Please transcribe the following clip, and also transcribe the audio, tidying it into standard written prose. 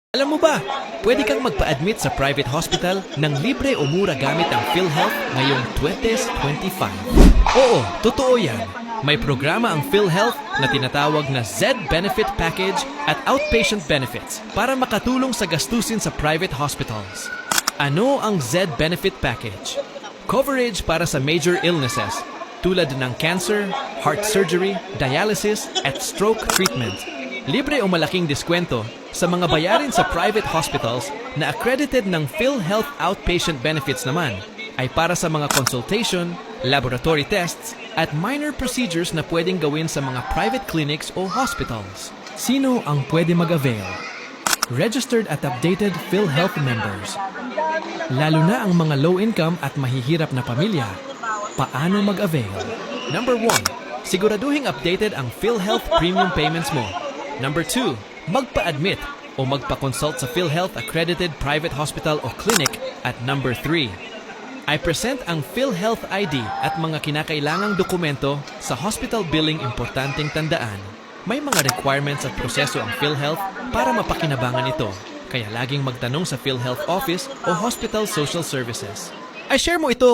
Alam mo ba, pwede kang magpa-admit sa private hospital ng libre o mura gamit ang PhilHealth ngayong 2025. Oo, totoo yan. May programa ang PhilHealth na tinatawag na Z-Benefit Package at Outpatient Benefits para makatulong sa gastusin sa private hospitals. Ano ang Z-Benefit Package? Coverage para sa major illnesses tulad ng cancer, heart surgery, dialysis, at stroke treatment. Libre o malaking diskwento sa mga bayarin sa private hospitals na accredited ng PhilHealth Outpatient Benefits naman ay para sa mga consultation, laboratory tests, at minor procedures na pwedeng gawin sa mga private clinics o hospitals. Sino ang pwede mag-avail? Registered at updated PhilHealth members. Lalo na ang mga low-income at mahihirap na pamilya. Paano mag-avail? Number 1. Siguraduhing updated ang PhilHealth premium payments mo. Number 2. Magpa-admit o magpa-consult sa PhilHealth accredited private hospital o clinic. At number 3. I present ang PhilHealth ID at mga kinakailangang dokumento sa hospital billing importanteng tandaan. May mga requirements at proseso ang PhilHealth para mapakinabangan ito. Kaya laging magtanong sa PhilHealth office o hospital social services. I share mo ito